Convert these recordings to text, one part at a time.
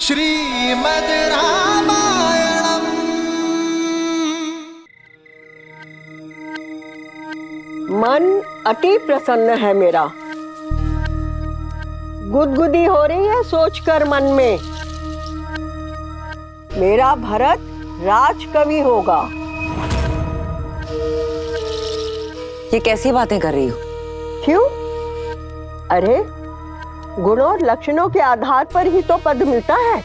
श्रीमद् रामायणम्। मन अति प्रसन्न है मेरा। गुदगुदी हो रही है सोचकर मन में, मेरा भरत राजकवि होगा। ये कैसी बातें कर रही हो? क्यों? अरे गुण और लक्षणों के आधार पर ही तो पद मिलता है।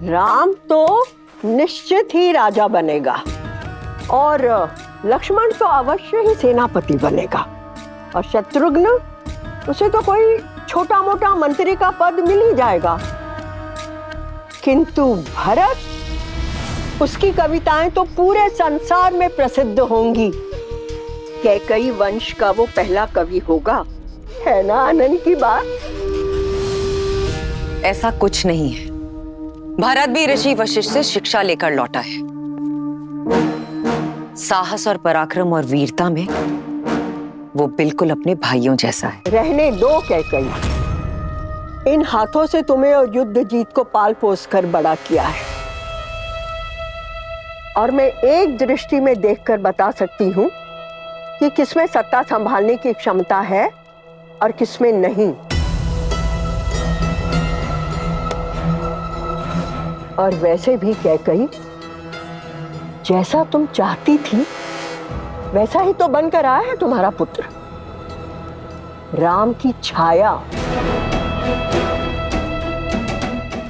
राम तो निश्चित ही राजा बनेगा और लक्ष्मण तो अवश्य ही सेनापति बनेगा, और शत्रुघ्न, उसे तो कोई छोटा मोटा मंत्री का पद मिल ही जाएगा। किंतु भरत, उसकी कविताएं तो पूरे संसार में प्रसिद्ध होंगी। कैकई वंश का वो पहला कवि होगा, है ना आनंद की बात? ऐसा कुछ नहीं है। भरत भी ऋषि वशिष्ठ से शिक्षा लेकर लौटा है। साहस और पराक्रम और वीरता में वो बिल्कुल अपने भाइयों जैसा है। रहने दो कैकई, इन हाथों से तुम्हें और युद्ध जीत को पाल पोस कर बड़ा किया है, और मैं एक दृष्टि में देखकर बता सकती हूँ कि किसमें सत्ता संभालने की क्षमता है और किसमें नहीं। और वैसे भी कैकई, जैसा तुम चाहती थी वैसा ही तो बनकर आया है तुम्हारा पुत्र, राम की छाया।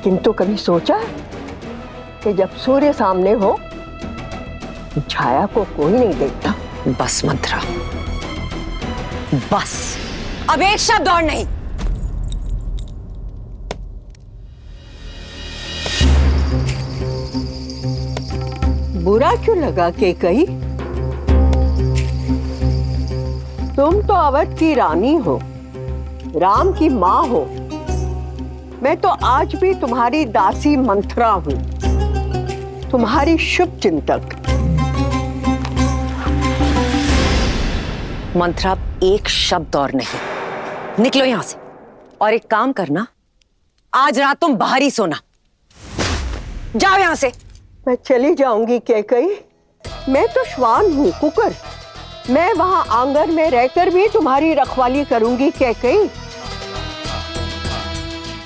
किंतु कभी सोचा है कि जब सूर्य सामने हो तो छाया को कोई नहीं देखता? बस मंत्रा, बस, अब एक शब्द और नहीं। बुरा क्यों लगा कैकई? तुम तो अवध की रानी हो, राम की माँ हो। मैं तो आज भी तुम्हारी दासी मंत्रा हूं, तुम्हारी शुभ चिंतक। मंत्रा, एक शब्द और नहीं। निकलो यहां से, और एक काम करना, आज रात तुम बाहर ही सोना। जाओ यहां से। मैं चली जाऊंगी कैकई, मैं तो श्वान हूं, कुकर। मैं वहां आंगन में रहकर भी तुम्हारी रखवाली करूंगी कैकई।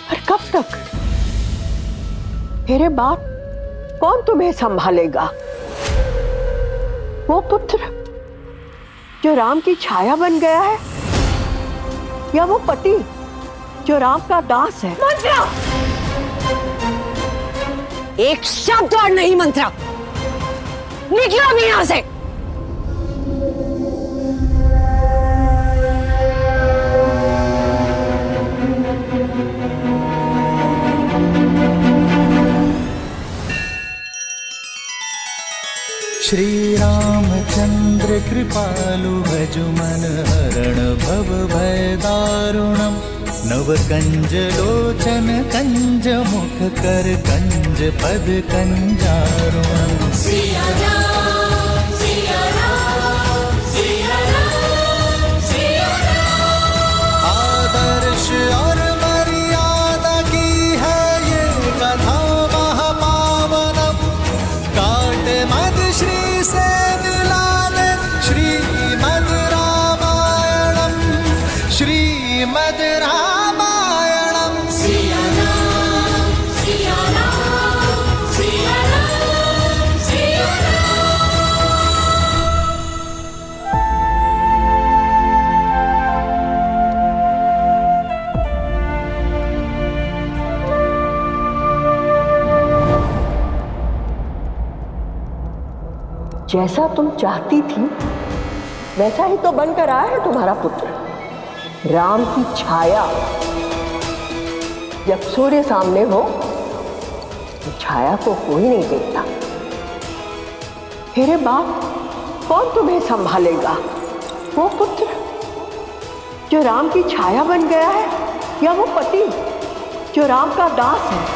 पर कब तक? मेरे बाद कौन तुम्हें संभालेगा? वो पुत्र जो राम की छाया बन गया है, या वो पति जो राम का दास है? मंत्रा, एक शब्द और नहीं। मंत्रा, निकलो अभी यहां से। श्री रामचंद्र कृपालु भज मन हरण भव भय दारुणम्। नव कंज लोचन कंज मुख कर कंज पद कंजारुणम्। सिया राम, सिया राम, सिया राम, सिया राम। आदर्श और मर्यादा की है ये कथा महापावनम्। काट मद श्री से मिलाने श्रीमद् रामायणम्। श्रीमद् रामायणम्। सिया राम, सिया राम, सिया राम, सिया राम। जैसा तुम चाहती थी वैसा ही तो बनकर आया है तुम्हारा पुत्र, राम की छाया। जब सूर्य सामने हो तो छाया को कोई नहीं देखता। मेरे बाप, कौन तुम्हें संभालेगा? वो पुत्र जो राम की छाया बन गया है, या वो पति जो राम का दास है?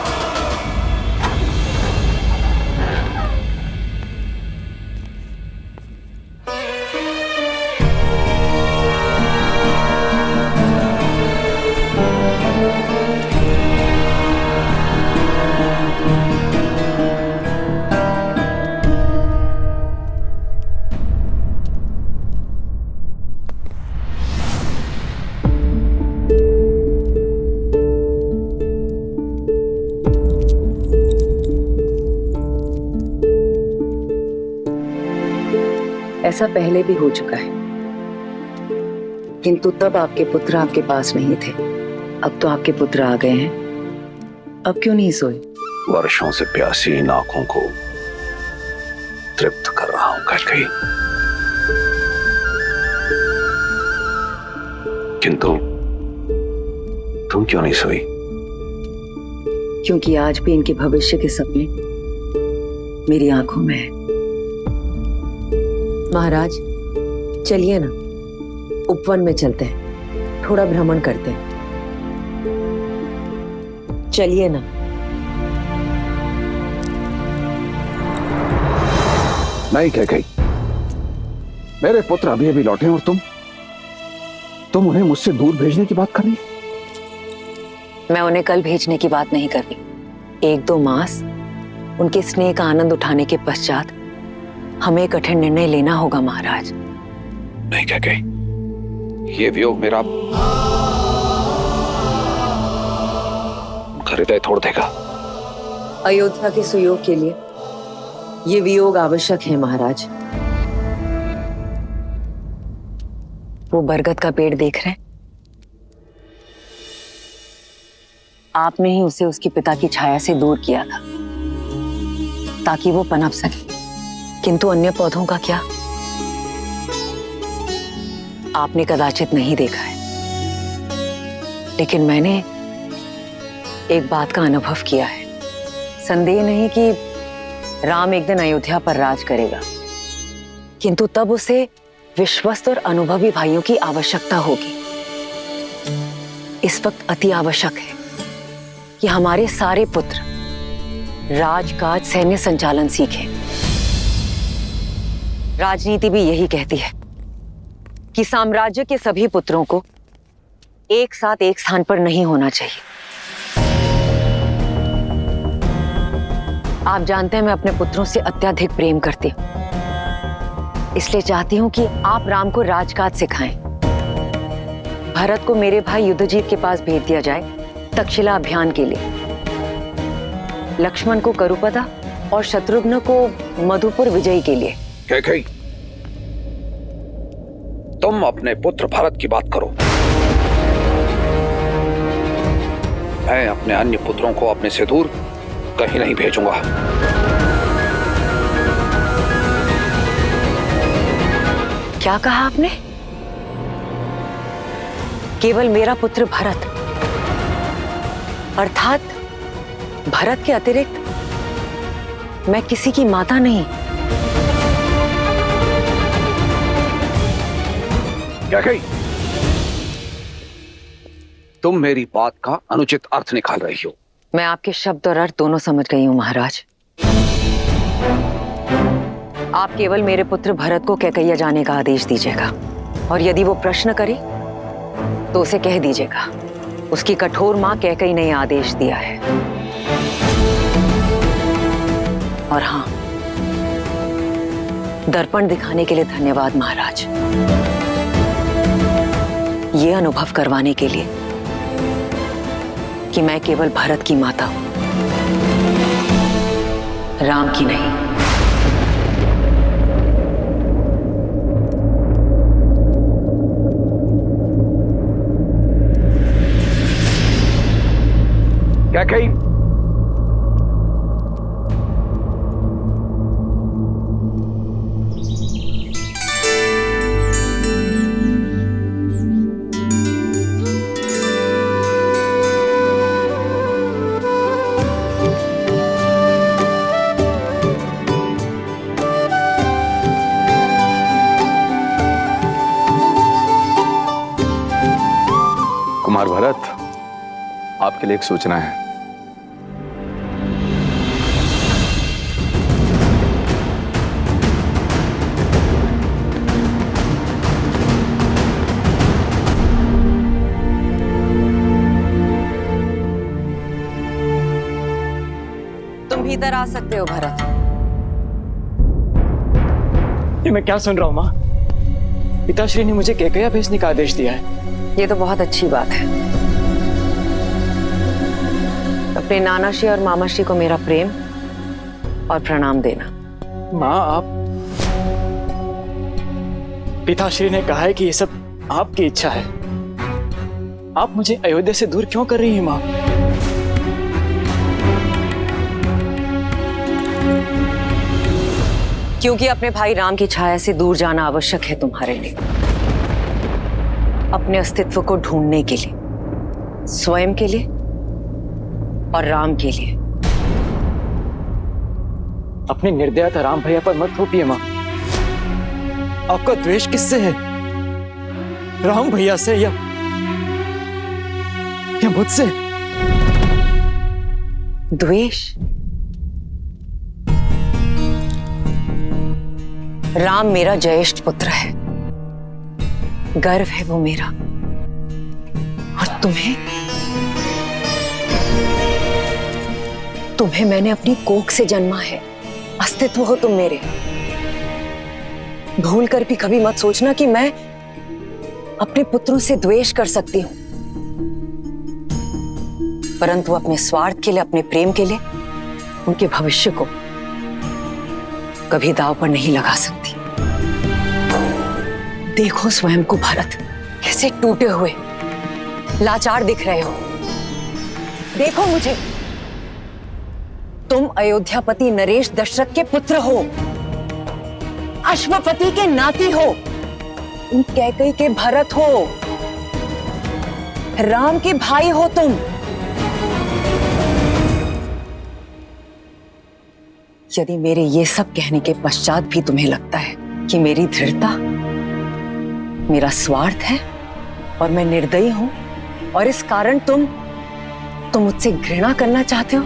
ऐसा पहले भी हो चुका है, किंतु तब आपके पुत्र आपके पास नहीं थे। अब तो आपके पुत्र आ गए हैं, अब क्यों नहीं सोए? वर्षों से प्यासी इन आंखों को तृप्त कर रहा हूं कैकेयी। किंतु तुम क्यों नहीं सोई? क्योंकि आज भी इनके भविष्य के सपने मेरी आंखों में है। महाराज, चलिए ना, उपवन में चलते हैं, थोड़ा भ्रमण करते हैं। चलिए ना। नहीं कैकेयी, मेरे पुत्र अभी अभी लौटे और तुम उन्हें मुझसे दूर भेजने की बात कर रही? मैं उन्हें कल भेजने की बात नहीं कर रही। 1-2 मास उनके स्नेह का आनंद उठाने के पश्चात हमें कठिन निर्णय लेना होगा महाराज। नहीं कैकेयी, ये वियोग मेरा हृदय तोड़ देगा। अयोध्या के सुयोग के लिए ये वियोग आवश्यक है महाराज। वो बरगद का पेड़ देख रहे हैं? आपने ही उसे उसके पिता की छाया से दूर किया था ताकि वो पनप सके, किंतु अन्य पौधों का क्या? आपने कदाचित नहीं देखा है, लेकिन मैंने एक बात का अनुभव किया है। संदेह नहीं कि राम एक दिन अयोध्या पर राज करेगा, किंतु तब उसे विश्वस्त और अनुभवी भाइयों की आवश्यकता होगी। इस वक्त अति आवश्यक है कि हमारे सारे पुत्र राजकाज, सैन्य संचालन सीखें। राजनीति भी यही कहती है कि साम्राज्य के सभी पुत्रों को एक साथ एक स्थान पर नहीं होना चाहिए। आप जानते हैं मैं अपने पुत्रों से अत्यधिक प्रेम करती हूं, इसलिए चाहती हूं कि आप राम को राजकाज सिखाएं। भरत को मेरे भाई युद्धजीत के पास भेज दिया जाए तक्षशिला अभियान के लिए, लक्ष्मण को करुपदा और शत्रुघ्न को मधुपुर विजय के लिए। कैकेयी, तुम अपने पुत्र भरत की बात करो, मैं अपने अन्य पुत्रों को अपने से दूर कहीं नहीं भेजूंगा। क्या कहा आपने? केवल मेरा पुत्र भरत, अर्थात भरत के अतिरिक्त मैं किसी की माता नहीं? कैकेयी, तुम मेरी बात का अनुचित अर्थ निकाल रही हो। मैं आपके शब्द और अर्थ दोनों समझ गई हूं महाराज। आप केवल मेरे पुत्र भरत को कैकैया जाने का आदेश दीजिएगा, और यदि वो प्रश्न करे तो उसे कह दीजिएगा उसकी कठोर मां कैकई ने आदेश दिया है। और हां, दर्पण दिखाने के लिए धन्यवाद महाराज, ये अनुभव करवाने के लिए कि मैं केवल भरत की माता हूं, राम की नहीं। कैकेयी, कुमार भरत, आपके लिए एक सूचना है। तुम भीतर आ सकते हो भरत। ये मैं क्या सुन रहा हूँ माँ? पिताश्री ने मुझे कैकैया भेजने का आदेश दिया है। ये तो बहुत अच्छी बात है। अपने नानाश्री और मामाश्री को मेरा प्रेम और प्रणाम देना। माँ, पिताश्री ने कहा है कि ये सब आपकी इच्छा है। आप मुझे अयोध्या से दूर क्यों कर रही हैं माँ? क्योंकि अपने भाई राम की छाया से दूर जाना आवश्यक है तुम्हारे लिए, अपने अस्तित्व को ढूंढने के लिए, स्वयं के लिए और राम के लिए। अपनी निर्दयता राम भैया पर मत थोपिए माँ। आपका द्वेष किससे है? राम भैया से या मुझसे? द्वेष? राम मेरा ज्येष्ठ पुत्र है, गर्व है वो मेरा। और तुम्हें मैंने अपनी कोख से जन्मा है, अस्तित्व हो तुम मेरे। भूल कर भी कभी मत सोचना कि मैं अपने पुत्रों से द्वेष कर सकती हूं, परंतु अपने स्वार्थ के लिए, अपने प्रेम के लिए उनके भविष्य को कभी दांव पर नहीं लगा सकती। देखो स्वयं को भरत, कैसे टूटे हुए लाचार दिख रहे हो। देखो मुझे, तुम अयोध्यापति नरेश दशरथ के पुत्र हो, अश्वपति के नाती हो, उन कैकेयी के भरत हो, राम के भाई हो तुम। यदि मेरे ये सब कहने के पश्चात भी तुम्हें लगता है कि मेरी दृढ़ता, मेरा स्वार्थ है और मैं निर्दयी हूं और इस कारण तुम मुझसे घृणा करना चाहते हो,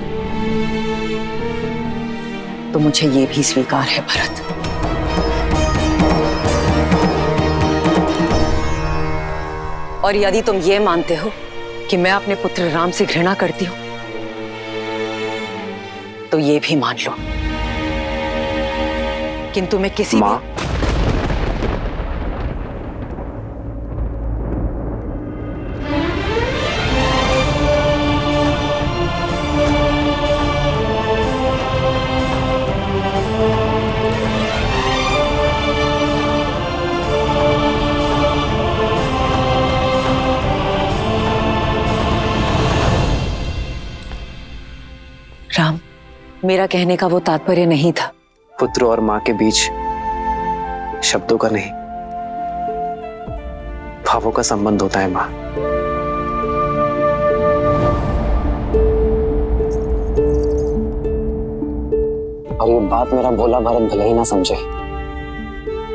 तो मुझे ये भी स्वीकार है भरत। और यदि तुम ये मानते हो कि मैं अपने पुत्र राम से घृणा करती हूं, तो ये भी मान लो, किंतु मैं किसी मां, राम, मेरा कहने का वो तात्पर्य नहीं था। पुत्र और मां के बीच शब्दों का नहीं, भावों का संबंध होता है मां। और ये बात मेरा भोला भरत भले ही ना समझे,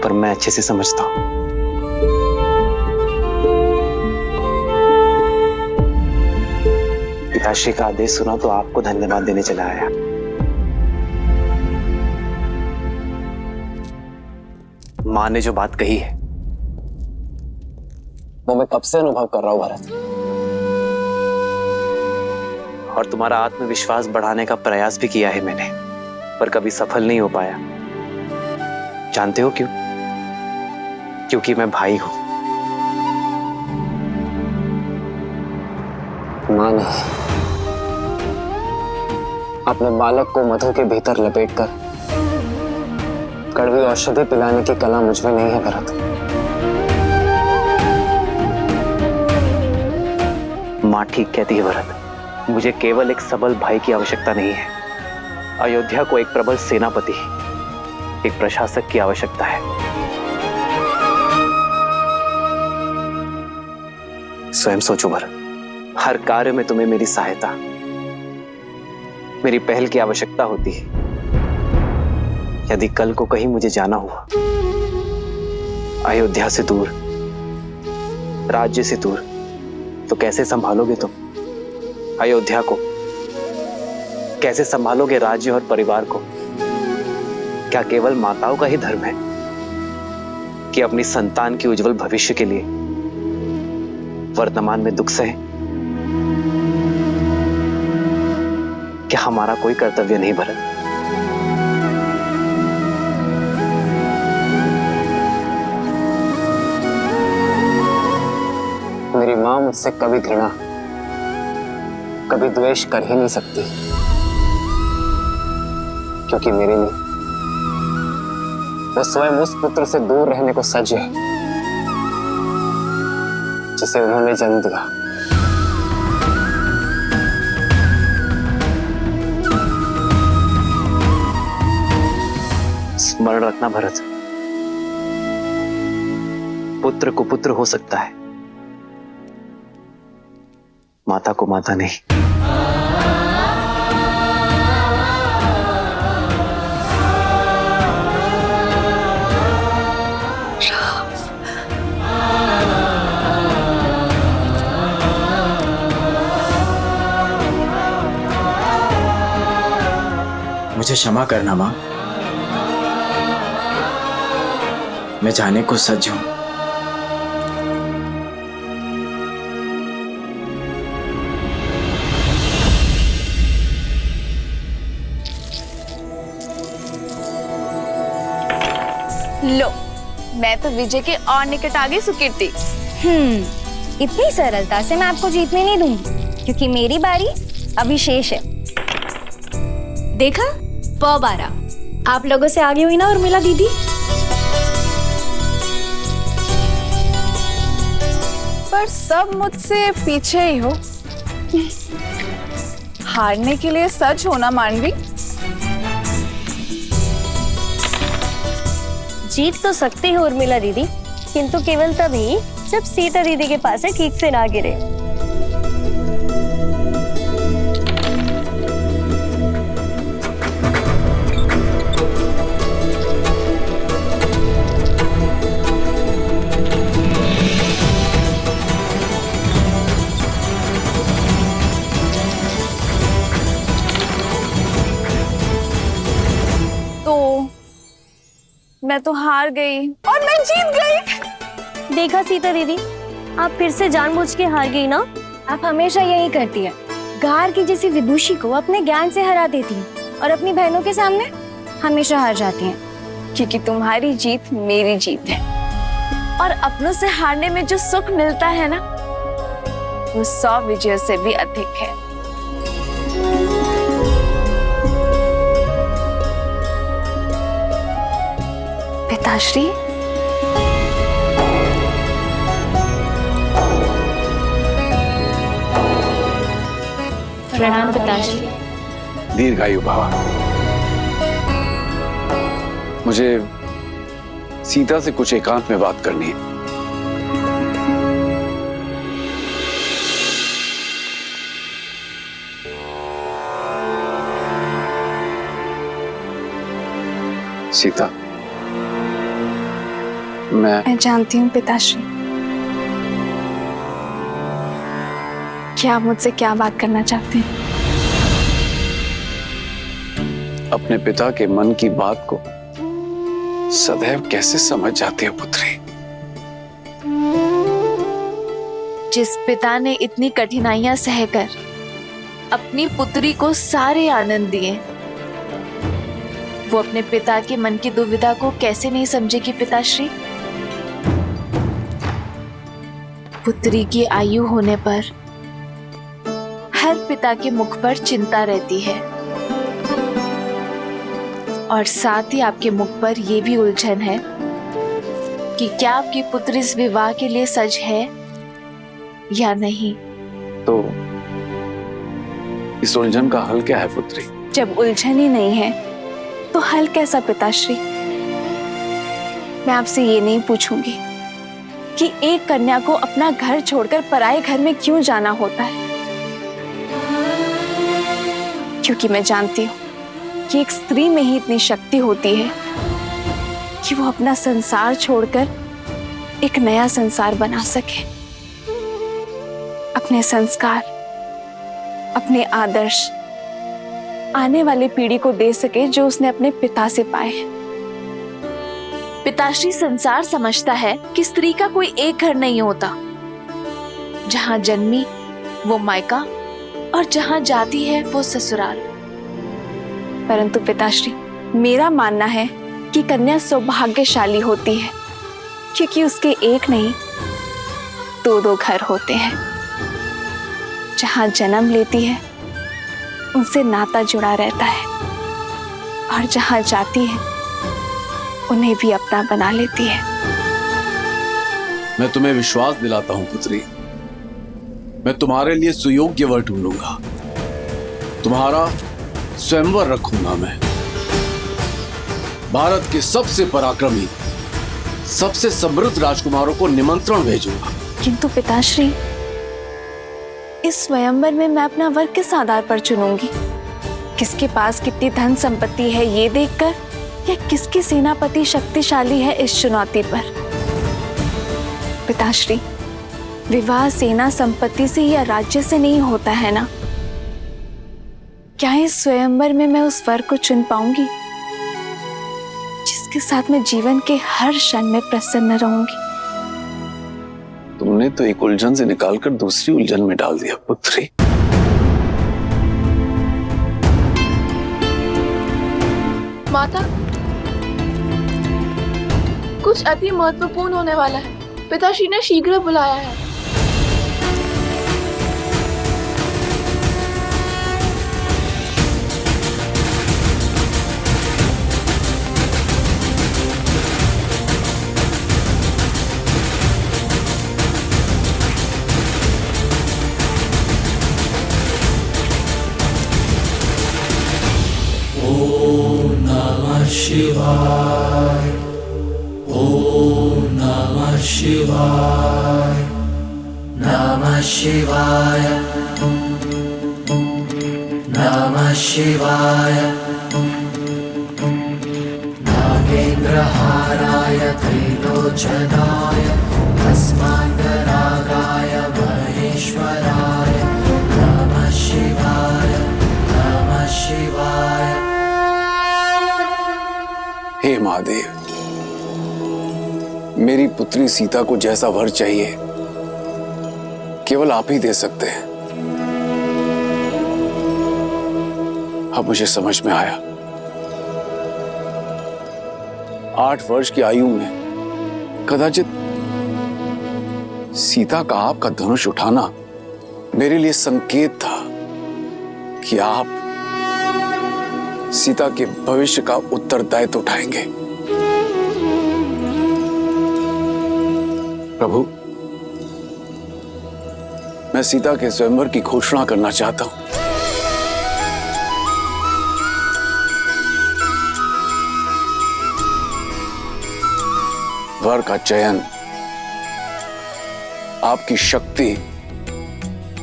पर मैं अच्छे से समझता हूं। पिताश्री का आदेश सुना तो आपको धन्यवाद देने चला आया। मां ने जो बात कही है वो मैं कब से अनुभव कर रहा हूं भरत, और तुम्हारा आत्मविश्वास बढ़ाने का प्रयास भी किया है मैंने, पर कभी सफल नहीं हो पाया। जानते हो क्यों? क्योंकि मैं भाई हूं। मां ने अपने बालक को मधु के भीतर लपेटकर कड़वी औषधि पिलाने की कला मुझ में नहीं है भरत। मां ठीक कहती है भरत, मुझे केवल एक सबल भाई की आवश्यकता नहीं है, अयोध्या को एक प्रबल सेनापति, एक प्रशासक की आवश्यकता है। स्वयं सोचो भरत, हर कार्य में तुम्हें मेरी सहायता, मेरी पहल की आवश्यकता होती है। यदि कल को कहीं मुझे जाना हुआ, अयोध्या से दूर, राज्य से दूर, तो कैसे संभालोगे तुम अयोध्या को? कैसे संभालोगे राज्य और परिवार को? क्या केवल माताओं का ही धर्म है कि अपनी संतान के उज्जवल भविष्य के लिए वर्तमान में दुख सहे? क्या हमारा कोई कर्तव्य नहीं भरत? मेरी मां मुझसे कभी घृणा, कभी द्वेष कर ही नहीं सकती, क्योंकि मेरे लिए वो स्वयं उस पुत्र से दूर रहने को सज्ज है जिसे उन्होंने जन्म दिया। स्मरण रखना भरत, पुत्र को पुत्र हो सकता है, माता को माता नहीं। मुझे क्षमा करना मां, मैं जाने को सज्ज हूं। लो, मैं तो विजय के और निकट आ गई सुकीर्ति। इतनी सरलता से मैं आपको जीतने नहीं दूंगी, क्योंकि मेरी बारी अभी शेष है। देखा, पौ 12 आप लोगों से आगे हुई ना उर्मिला दीदी। पर सब मुझसे पीछे ही हो। हारने के लिए सच होना मानवी। जीत तो सकती हो उर्मिला दीदी, किंतु केवल तभी जब सीता दीदी के पास से ठीक से ना गिरे। मैं तो हार गई और मैं जीत गई। देखा सीता दीदी, आप फिर से जानबूझ के हार गई ना। आप हमेशा यही करती है, गार की जैसी विदुषी को अपने ज्ञान से हरा देती हैं और अपनी बहनों के सामने हमेशा हार जाती हैं। क्योंकि तुम्हारी जीत मेरी जीत है, और अपनों से हारने में जो सुख मिलता है ना, वो 100 विजयों से भी अधिक है। पिताश्री, प्रणाम पिताश्री। दीर्घायु भव। मुझे सीता से कुछ एकांत में बात करनी है। सीता, मैं जानती हूँ पिताश्री कि आप मुझसे क्या बात करना चाहते हैं। अपने पिता के मन की बात को सदैव कैसे समझ जाती हो पुत्री? जिस पिता ने इतनी कठिनाइयां सहकर अपनी पुत्री को सारे आनंद दिए, वो अपने पिता के मन की दुविधा को कैसे नहीं समझेगी पिताश्री? पुत्री की आयु होने पर हर पिता के मुख पर चिंता रहती है, और साथ ही आपके मुख पर यह भी उलझन है कि क्या आपकी पुत्री इस विवाह के लिए सज है या नहीं। तो इस उलझन का हल क्या है पुत्री? जब उलझन ही नहीं है तो हल कैसा पिताश्री? मैं आपसे ये नहीं पूछूंगी कि एक कन्या को अपना घर छोड़कर पराये घर में क्यों जाना होता है, क्योंकि मैं जानती हूँ कि एक स्त्री में ही इतनी शक्ति होती है कि वो अपना संसार छोड़कर एक नया संसार बना सके, अपने संस्कार, अपने आदर्श आने वाली पीढ़ी को दे सके जो उसने अपने पिता से पाए हैं। पिताश्री, संसार समझता है कि स्त्री का कोई एक घर नहीं होता, जहां जन्मी वो मायका और जहां जाती है वो ससुराल। परंतु पिताश्री, मेरा मानना है कि कन्या सौभाग्यशाली होती है, क्योंकि उसके एक नहीं 2-2 घर होते हैं। जहां जन्म लेती है उनसे नाता जुड़ा रहता है, और जहां जाती है उन्हें भी अपना बना लेती है। मैं तुम्हें विश्वास दिलाता हूं पुत्री, मैं तुम्हारे लिए सुयोग्य वर ढूंढूंगा, तुम्हारा स्वयंवर रखूंगा। मैं भारत के सबसे पराक्रमी, सबसे समृद्ध राजकुमारों को निमंत्रण भेजूंगा। किंतु पिताश्री, इस स्वयंवर में मैं अपना वर किस आधार पर चुनूंगी? किसके पास कितनी धन संपत्ति है ये देखकर, या किसकी सेनापति शक्तिशाली है इस चुनौती पर? पिताश्री, विवाह सेना संपत्ति से या राज्य से नहीं होता है ना? क्या इस स्वयंवर में मैं उस वर को चुन पाऊंगी जिसके साथ मैं जीवन के हर क्षण में प्रसन्न रहूंगी? तुमने तो एक उलझन से निकालकर दूसरी उलझन में डाल दिया पुत्री। माता, कुछ अति महत्वपूर्ण होने वाला है। पिताश्री ने शीघ्र बुलाया है। शिवाय ओम नमः शिवाय नमः शिवाय नमः शिवाय नागेन्द्रहाराय त्रिलोचनाय भस्मांगरागाय महेश्वराय नमः शिवाय नमः शिवाय। हे महादेव, मेरी पुत्री सीता को जैसा वर चाहिए केवल आप ही दे सकते हैं। अब मुझे समझ में आया, 8 वर्ष की आयु में कदाचित सीता का आपका धनुष उठाना मेरे लिए संकेत था कि आप सीता के भविष्य का उत्तरदायित्व उठाएंगे। प्रभु, मैं सीता के स्वयंवर की घोषणा करना चाहता हूं। वर का चयन आपकी शक्ति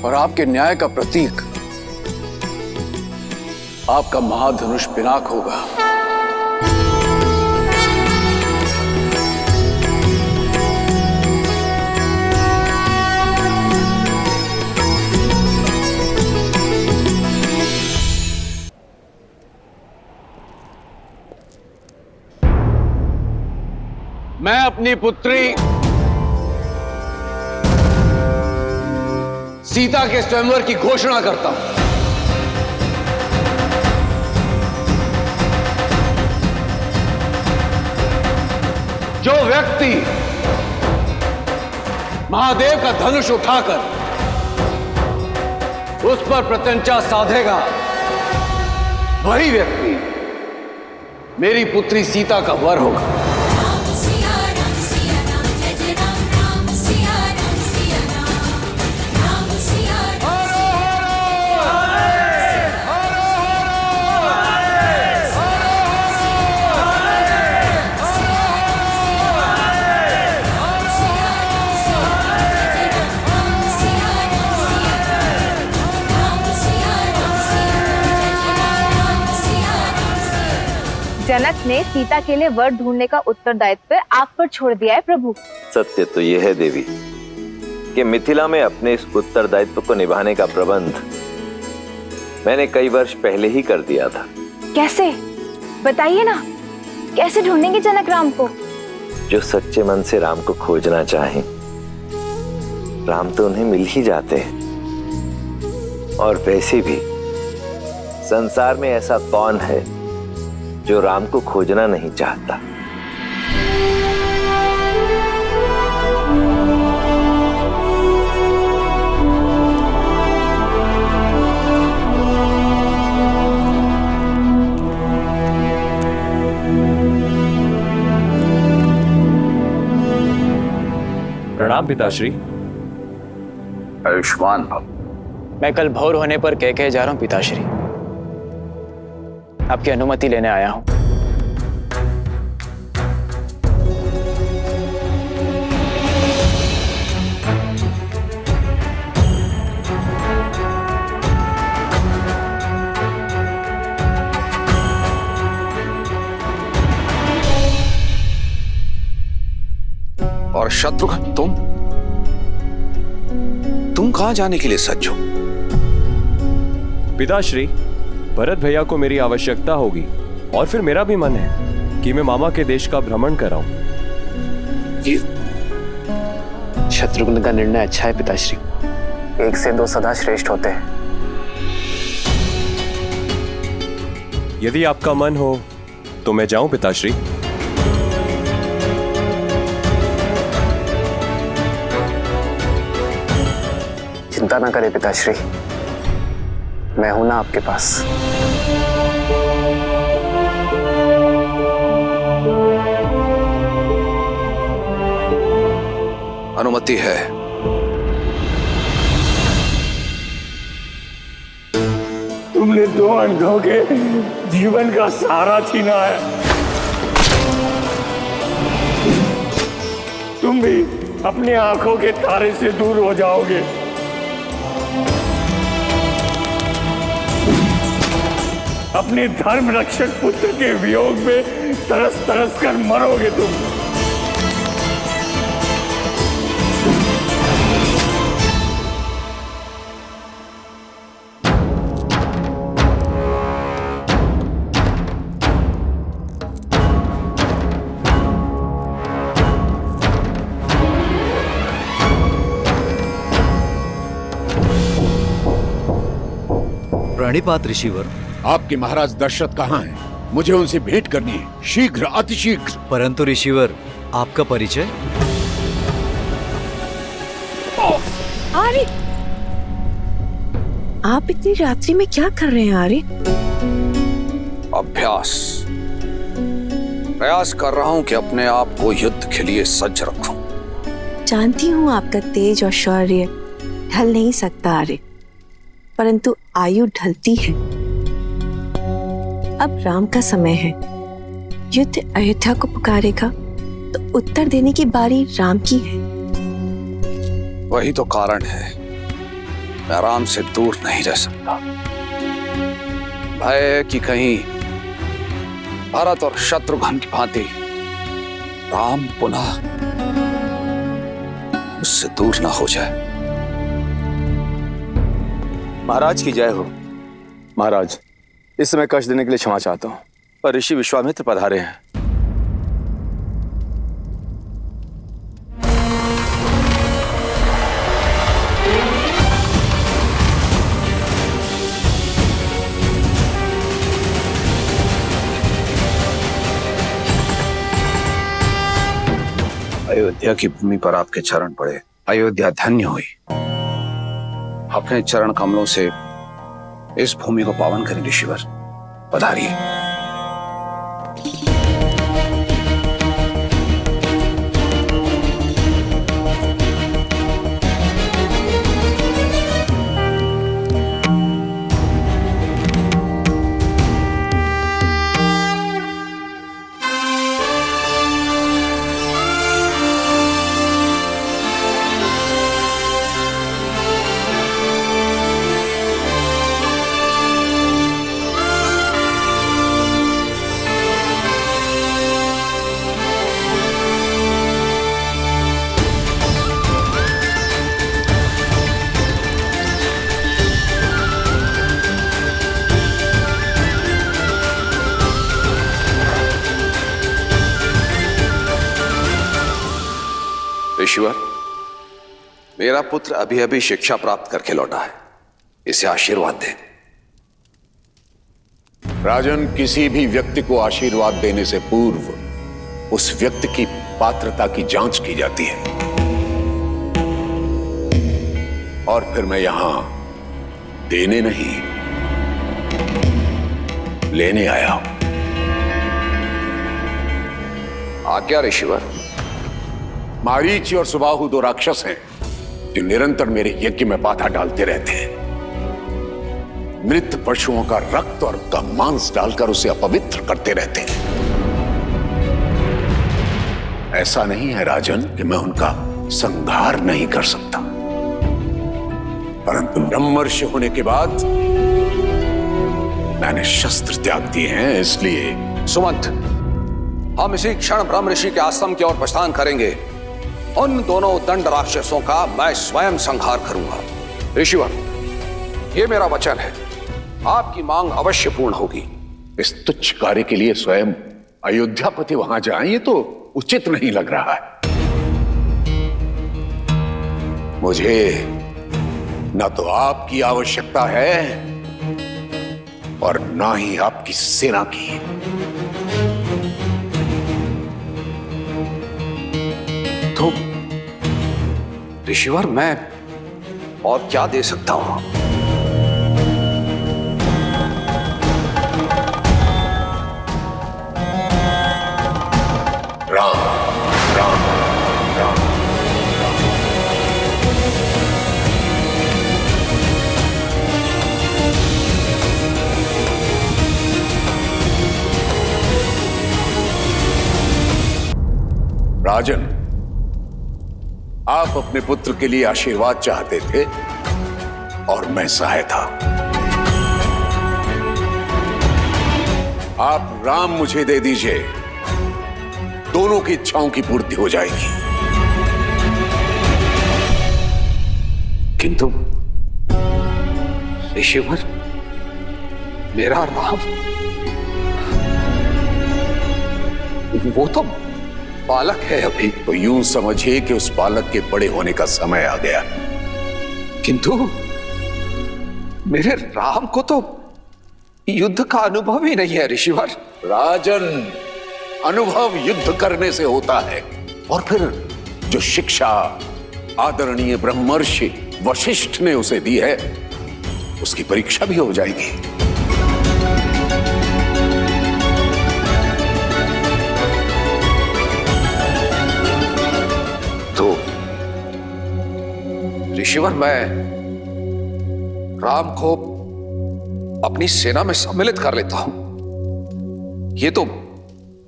और आपके न्याय का प्रतीक आपका महाधनुष पिनाक होगा। मैं अपनी पुत्री सीता के स्वयंवर की घोषणा करता हूं। जो व्यक्ति महादेव का धनुष उठाकर उस पर प्रत्यंचा साधेगा, वही व्यक्ति मेरी पुत्री सीता का वर होगा। जनक ने सीता के लिए वर ढूंढने का उत्तरदायित्व आप पर छोड़ दिया है प्रभु। सत्य तो यह है देवी कि मिथिला में अपने इस उत्तरदायित्व को निभाने का प्रबंध मैंने कई वर्ष पहले ही कर दिया था। कैसे, बताइए ना, कैसे ढूंढेंगे जनक राम को? जो सच्चे मन से राम को खोजना चाहें, राम तो उन्हें मिल ही जाते हैं। और वैसे भी संसार में ऐसा कौन है जो राम को खोजना नहीं चाहता? प्रणाम पिताश्री। आयुष्मान भव। मैं कल भोर होने पर कह जा रहा हूं पिताश्री। आपकी अनुमति लेने आया हूं। और शत्रुघ्न, तुम कहां जाने के लिए सज्ज हो? पिताश्री, भरत भैया को मेरी आवश्यकता होगी और फिर मेरा भी मन है कि मैं मामा के देश का भ्रमण कराऊं। शत्रुघ्न का निर्णय अच्छा है पिताश्री। 1 से 2 सदा श्रेष्ठ होते हैं। यदि आपका मन हो तो मैं जाऊं पिताश्री। चिंता ना करें पिताश्री, मैं हूं ना आपके पास। अनुमति है। तुमने 2 अंधों के जीवन का सहारा छीना है। तुम भी अपनी आंखों के तारे से दूर हो जाओगे। अपने धर्म रक्षक पुत्र के वियोग में तरस तरस कर मरोगे तुम। प्रणिपात ऋषिवर। आपके महाराज दशरथ कहाँ हैं? मुझे उनसे भेंट करनी है, शीघ्र, अतिशीघ्र। परंतु ऋषिवर, आपका परिचय? आर्य, आप इतनी रात्रि में क्या कर रहे हैं आर्य? अभ्यास। प्रयास कर रहा हूं कि अपने आप को युद्ध के लिए सज्ज रखूं। जानती हूँ आपका तेज और शौर्य ढल नहीं सकता आर्य, परंतु आयु ढलती है। अब राम का समय है। युद्ध अयोध्या को पुकारेगा तो उत्तर देने की बारी राम की है। वही तो कारण है मैं राम से दूर नहीं रह सकता। भय है कि कहीं भरत और शत्रुघ्न की भांति राम पुनः उससे दूर ना हो जाए। महाराज की जय हो। महाराज, इस समय कष्ट देने के लिए क्षमा चाहता हूं, पर ऋषि विश्वामित्र पधारे हैं। अयोध्या की भूमि पर आपके चरण पड़े। अयोध्या धन्य हुई। अपने चरण कमलों से इस भूमि को पावन करें ऋषिवर। पधारिए। ऋषिवर, मेरा पुत्र अभी अभी शिक्षा प्राप्त करके लौटा है। इसे आशीर्वाद दें। राजन, किसी भी व्यक्ति को आशीर्वाद देने से पूर्व उस व्यक्ति की पात्रता की जांच की जाती है, और फिर मैं यहां देने नहीं, लेने आया हूं। आज्ञा ऋषिवर। मारीच और सुबाहु दो राक्षस हैं जो निरंतर मेरे यज्ञ में बाधा डालते रहते हैं। मृत पशुओं का रक्त और उनका मांस डालकर उसे अपवित्र करते रहते हैं। ऐसा नहीं है राजन कि मैं उनका संहार नहीं कर सकता, परंतु ब्रह्मर्षि होने के बाद मैंने शस्त्र त्याग दिए हैं, इसलिए सुमंत, हम इसी क्षण ब्रह्म ऋषि के आश्रम की ओर प्रस्थान करेंगे। उन दोनों दंड राक्षसों का मैं स्वयं संहार करूंगा। ऋषिवर, ये मेरा वचन है, आपकी मांग अवश्य पूर्ण होगी। इस तुच्छ कार्य के लिए स्वयं अयोध्यापति वहां जाएं, ये तो उचित नहीं लग रहा है। मुझे न तो आपकी आवश्यकता है और ना ही आपकी सेना की। तो ऋषिवर, मैं और क्या दे सकता हूं? राम राम राम। राजन, आप अपने पुत्र के लिए आशीर्वाद चाहते थे और मैं सहाय था। आप राम मुझे दे दीजिए, दोनों की इच्छाओं की पूर्ति हो जाएगी। किंतु ऋषिवर, मेरा राम, वो तो बालक है अभी। तो यूं समझिए कि उस बालक के बड़े होने का समय आ गया। किंतु मेरे राम को तो युद्ध का अनुभव ही नहीं है ऋषिवर। राजन, अनुभव युद्ध करने से होता है, और फिर जो शिक्षा आदरणीय ब्रह्मर्षि वशिष्ठ ने उसे दी है, उसकी परीक्षा भी हो जाएगी। तो ऋषिवर, मैं राम को अपनी सेना में सम्मिलित कर लेता हूं। ये तो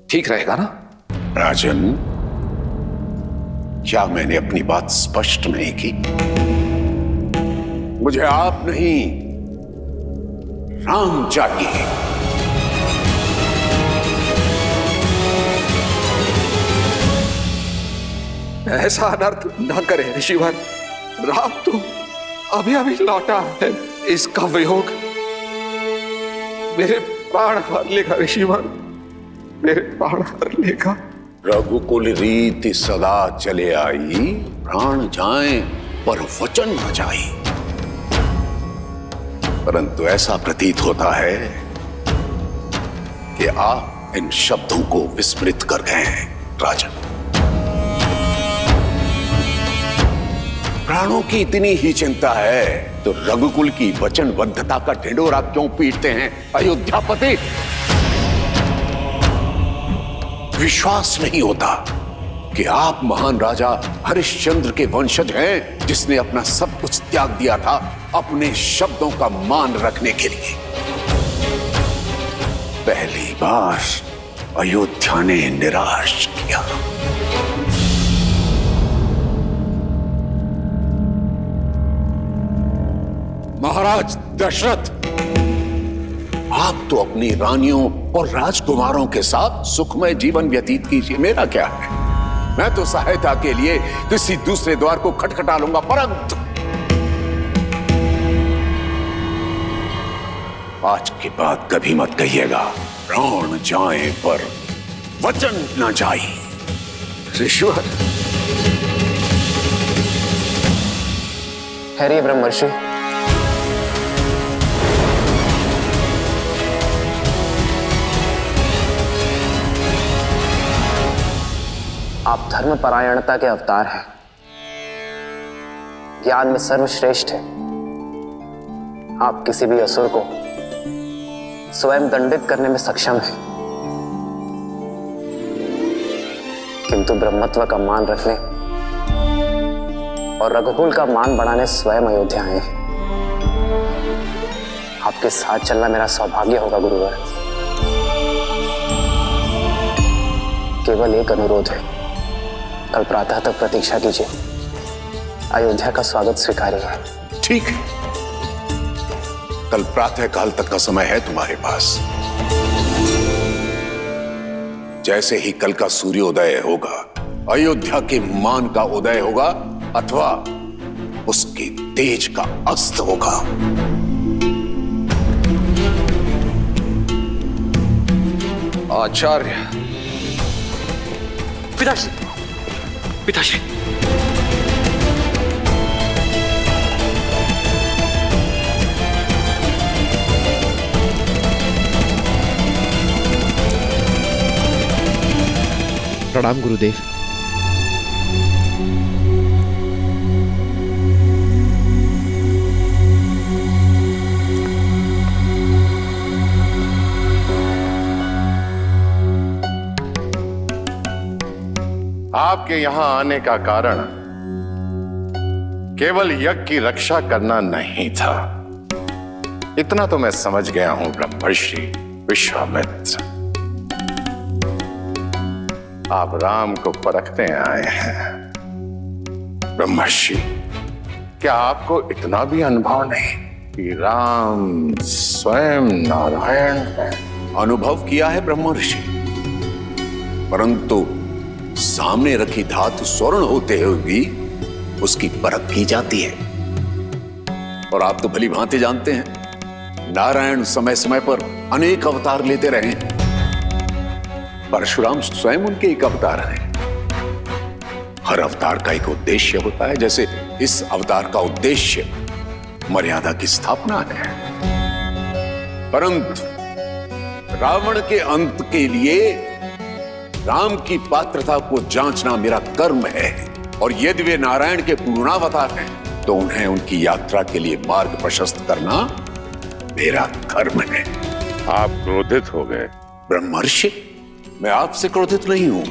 ठीक रहेगा ना? राजन, क्या मैंने अपनी बात स्पष्ट नहीं की? मुझे आप नहीं, राम चाहिए। ऐसा अनर्थ न करे ऋषिवर। राम तो अभी अभी लौटा है, इसका वियोग मेरे प्राण हर लेगा ऋषिवर, मेरे प्राण हर लेगा। रघुकुल रीति सदा चले आई, प्राण जाएं पर वचन न जाए। परंतु ऐसा प्रतीत होता है कि आप इन शब्दों को विस्मृत कर गए हैं राजन। प्राणों की इतनी ही चिंता है तो रघुकुल की वचनबद्धता का ढिंढोरा क्यों पीटते हैं अयोध्यापति? विश्वास नहीं होता कि आप महान राजा हरिश्चंद्र के वंशज हैं, जिसने अपना सब कुछ त्याग दिया था अपने शब्दों का मान रखने के लिए। पहली बार अयोध्या ने निराश किया। महाराज दशरथ, आप तो अपनी रानियों और राजकुमारों के साथ सुखमय जीवन व्यतीत कीजिए, मेरा क्या है। मैं तो सहायता के लिए किसी दूसरे द्वार को खटखटा लूंगा, परंतु आज के बाद कभी मत कहिएगा प्राण जाए पर वचन न जाए। ऋषिवर, ठहरिए ब्रह्मर्षि। आप धर्मपरायणता के अवतार हैं, ज्ञान में सर्वश्रेष्ठ है। आप किसी भी असुर को स्वयं दंडित करने में सक्षम हैं, किंतु ब्रह्मत्व का मान रखने और रघुकुल का मान बढ़ाने स्वयं अयोध्या आए हैं। आपके साथ चलना मेरा सौभाग्य होगा गुरुवर। केवल एक अनुरोध है, कल प्रातः तक प्रतीक्षा कीजिए, अयोध्या का स्वागत स्वीकारेगा। ठीक है, कल प्रातः काल तक का समय है तुम्हारे पास। जैसे ही कल का सूर्योदय होगा, अयोध्या के मान का उदय होगा अथवा उसके तेज का अस्त होगा। आचार्य। पिताश्री, पिताश्री। प्रणाम गुरुदेव। आपके यहां आने का कारण केवल यज्ञ की रक्षा करना नहीं था, इतना तो मैं समझ गया हूं ब्रह्मर्षि विश्वामित्र। आप राम को परखने आए हैं। ब्रह्मर्षि, क्या आपको इतना भी अनुभव नहीं कि राम स्वयं नारायण है? अनुभव किया है ब्रह्मर्षि, परंतु सामने रखी धातु स्वर्ण होते हुए भी उसकी परख की जाती है। और आप तो भली भांति जानते हैं, नारायण समय समय पर अनेक अवतार लेते रहे। परशुराम स्वयं उनके एक अवतार हैं। हर अवतार का एक उद्देश्य होता है, जैसे इस अवतार का उद्देश्य मर्यादा की स्थापना है। परंतु रावण के अंत के लिए राम की पात्रता को जांचना मेरा कर्म है, और यदि वे नारायण के पूर्णावतार हैं तो उन्हें उनकी यात्रा के लिए मार्ग प्रशस्त करना मेरा धर्म है। आप क्रोधित हो गए ब्रह्मर्षि? मैं आपसे क्रोधित नहीं हूं,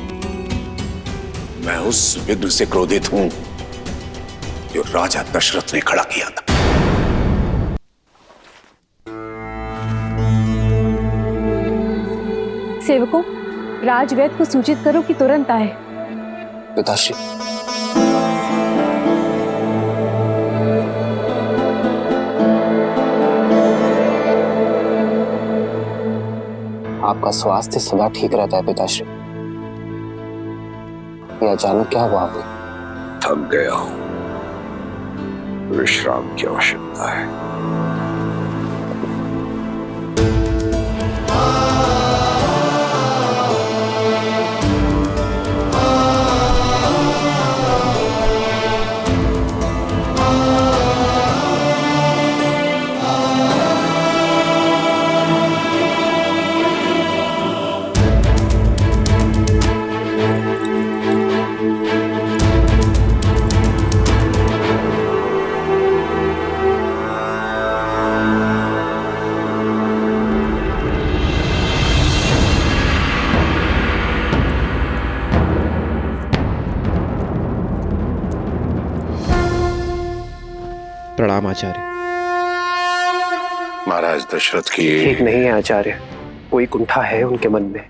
मैं उस विघ्न से क्रोधित हूं जो राजा दशरथ ने खड़ा किया था। सेवकों, राजवैद्य को सूचित करो कि तुरंत आए। पिताश्री। आपका स्वास्थ्य सदा ठीक रहता है पिताश्री। ये अचानक क्या हुआ आपको? थक गया हूं, विश्राम की आवश्यकता है। प्रणाम आचार्य। महाराज दशरथ की ठीक नहीं है आचार्य, कोई कुंठा है उनके मन में।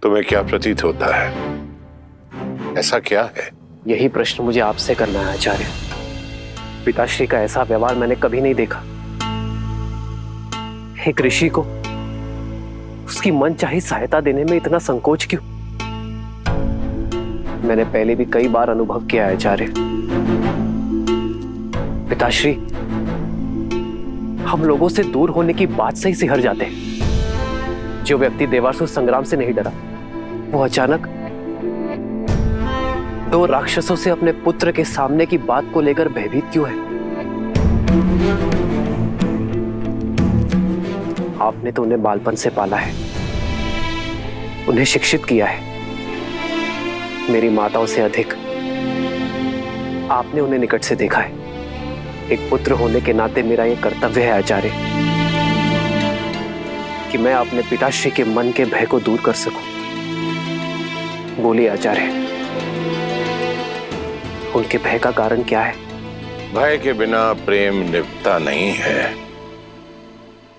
तुम्हें क्या प्रतीत होता है? ऐसा क्या है? यही प्रश्न मुझे आपसे करना है आचार्य। पिताश्री का ऐसा व्यवहार मैंने कभी नहीं देखा। एक ऋषि को उसकी मनचाही सहायता देने में इतना संकोच क्यों? मैंने पहले भी कई बार अनुभव किया है आचार्य। पिताश्री हम लोगों से दूर होने की बात से ही सिहर जाते हैं। जो व्यक्ति देवासुर संग्राम से नहीं डरा, वो अचानक दो राक्षसों से अपने पुत्र के सामने की बात को लेकर भयभीत क्यों है? आपने तो उन्हें बालपन से पाला है, उन्हें शिक्षित किया है। मेरी माताओं से अधिक आपने उन्हें निकट से देखा है। एक पुत्र होने के नाते मेरा यह कर्तव्य है आचार्य कि मैं अपने पिताश्री के मन के भय को दूर कर सकूं। बोलिए आचार्य, उनके भय का कारण क्या है? भय के बिना प्रेम निभता नहीं है,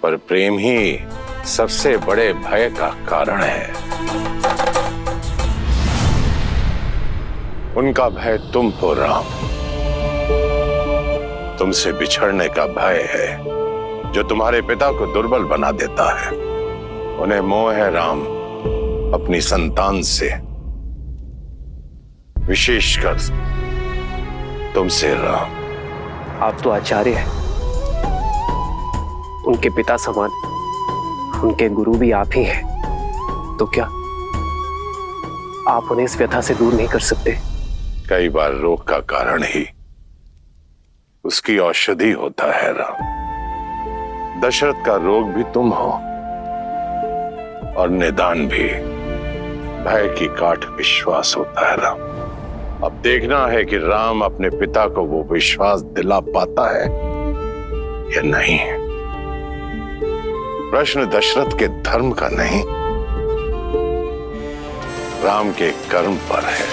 पर प्रेम ही सबसे बड़े भय का कारण है। उनका भय तुम हो राम। तुमसे बिछड़ने का भय है जो तुम्हारे पिता को दुर्बल बना देता है। उन्हें मोह है राम अपनी संतान से, विशेषकर तुमसे राम। आप तो आचार्य हैं, उनके पिता समान, उनके गुरु भी आप ही हैं। तो क्या आप उन्हें इस व्यथा से दूर नहीं कर सकते? कई बार रोग का कारण ही उसकी औषधि होता है राम। दशरथ का रोग भी तुम हो और निदान भी भय की काट विश्वास होता है राम। अब देखना है कि राम अपने पिता को वो विश्वास दिला पाता है या नहीं। प्रश्न दशरथ के धर्म का नहीं, राम के कर्म पर है।